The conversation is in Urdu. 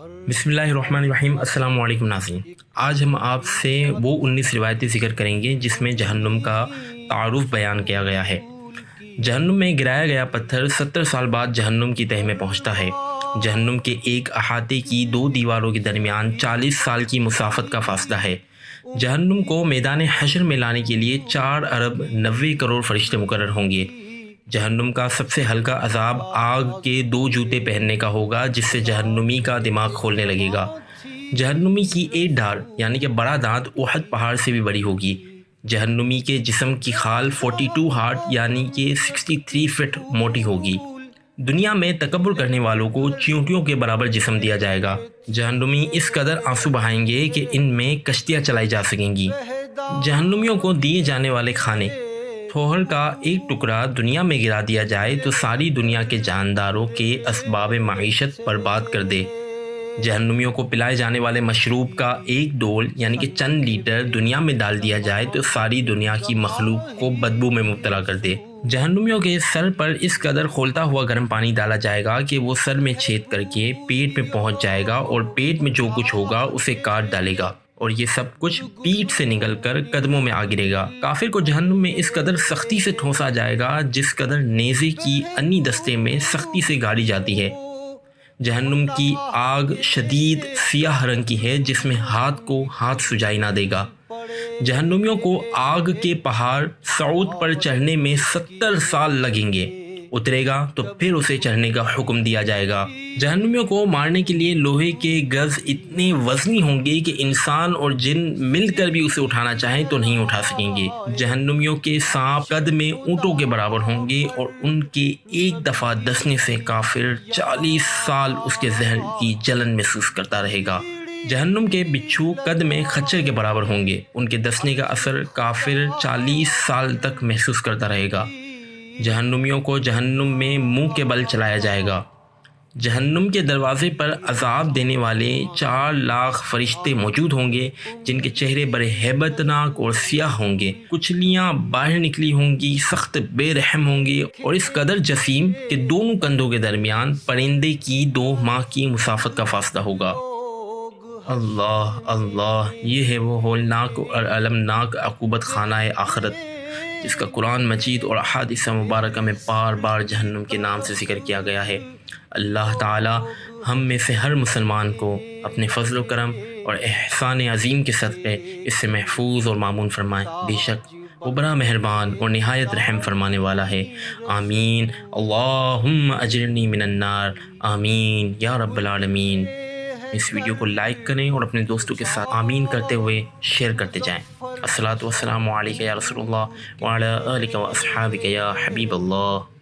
بسم اللہ الرحمن الرحیم۔ السلام علیکم ناظرین، آج ہم آپ سے وہ 19 روایتیں ذکر کریں گے جس میں جہنم کا تعارف بیان کیا گیا ہے۔ جہنم میں گرایا گیا پتھر 70 سال بعد جہنم کی تہہ میں پہنچتا ہے۔ جہنم کے ایک احاطے کی 2 دیواروں کے درمیان 40 سال کی مسافت کا فاصلہ ہے۔ جہنم کو میدان حشر میں لانے کے لیے 4 ارب 90 کروڑ فرشتے مقرر ہوں گے۔ جہنم کا سب سے ہلکا عذاب آگ کے 2 جوتے پہننے کا ہوگا، جس سے جہنمی کا دماغ کھولنے لگے گا۔ جہنمی کی ایک ڈھار یعنی کہ بڑا دانت احد پہاڑ سے بھی بڑی ہوگی۔ جہنمی کے جسم کی خال 42 ہارٹ یعنی کہ 63 فٹ موٹی ہوگی۔ دنیا میں تکبر کرنے والوں کو چیونٹیوں کے برابر جسم دیا جائے گا۔ جہنمی اس قدر آنسو بہائیں گے کہ ان میں کشتیاں چلائی جا سکیں گی۔ جہنمیوں کو دیے جانے والے کھانے، تھوہر کا ایک ٹکڑا دنیا میں گرا دیا جائے تو ساری دنیا کے جانداروں کے اسباب معیشت برباد کر دے۔ جہنمیوں کو پلائے جانے والے مشروب کا ایک ڈول یعنی کہ چند لیٹر دنیا میں ڈال دیا جائے تو ساری دنیا کی مخلوق کو بدبو میں مبتلا کر دے۔ جہنمیوں کے سر پر اس قدر کھولتا ہوا گرم پانی ڈالا جائے گا کہ وہ سر میں چھید کر کے پیٹ میں پہنچ جائے گا اور پیٹ میں جو کچھ ہوگا اسے کاٹ ڈالے گا، اور یہ سب کچھ پیٹ سے نکل کر قدموں میں آ گرے گا۔ کافر کو جہنم میں اس قدر سختی سے ٹھونسا جائے گا جس قدر نیزے کی انی دستے میں سختی سے گاڑی جاتی ہے۔ جہنم کی آگ شدید سیاہ رنگ کی ہے جس میں ہاتھ کو ہاتھ سجائی نہ دے گا۔ جہنمیوں کو آگ کے پہاڑ صعود پر چڑھنے میں 70 سال لگیں گے۔ اترے گا تو پھر اسے چڑھنے کا حکم دیا جائے گا۔ جہنمیوں کو مارنے کے لیے لوہے کے گز اتنے وزنی ہوں گے کہ انسان اور جن مل کر بھی اسے اٹھانا چاہیں تو نہیں اٹھا سکیں گے۔ جہنمیوں کے سانپ قد میں اونٹوں کے برابر ہوں گے اور ان کے ایک دفعہ ڈسنے سے کافر 40 سال اس کے زہر کی جلن محسوس کرتا رہے گا۔ جہنم کے بچھو قد میں خچر کے برابر ہوں گے، ان کے ڈسنے کا اثر کافر 40 سال تک محسوس کرتا رہے گا۔ جہنمیوں کو جہنم میں منہ کے بل چلایا جائے گا۔ جہنم کے دروازے پر عذاب دینے والے 4 لاکھ فرشتے موجود ہوں گے جن کے چہرے بڑے ہیبت ناک اور سیاہ ہوں گے، کچلیاں باہر نکلی ہوں گی، سخت بے رحم ہوں گے اور اس قدر جسیم کہ دونوں کندھوں کے درمیان پرندے کی 2 ماہ کی مسافت کا فاصلہ ہوگا۔ اللہ اللہ، یہ ہے وہ ہولناک اور المناک عقوبت خانہ آخرت جس کا قرآن مجید اور احادیث مبارکہ میں بار بار جہنم کے نام سے ذکر کیا گیا ہے۔ اللہ تعالی ہم میں سے ہر مسلمان کو اپنے فضل و کرم اور احسان عظیم کے صدقے اس سے محفوظ اور مامون فرمائے۔ بے شک وہ بڑا مہربان اور نہایت رحم فرمانے والا ہے۔ آمین۔ اللہم اجرنی من النار، آمین یا رب العالمین۔ اس ویڈیو کو لائک کریں اور اپنے دوستوں کے ساتھ آمین کرتے ہوئے شیئر کرتے جائیں۔ الصلاۃ والسلام علیک یا رسول اللہ وعلی آلک و اصحابک یا حبیب اللہ۔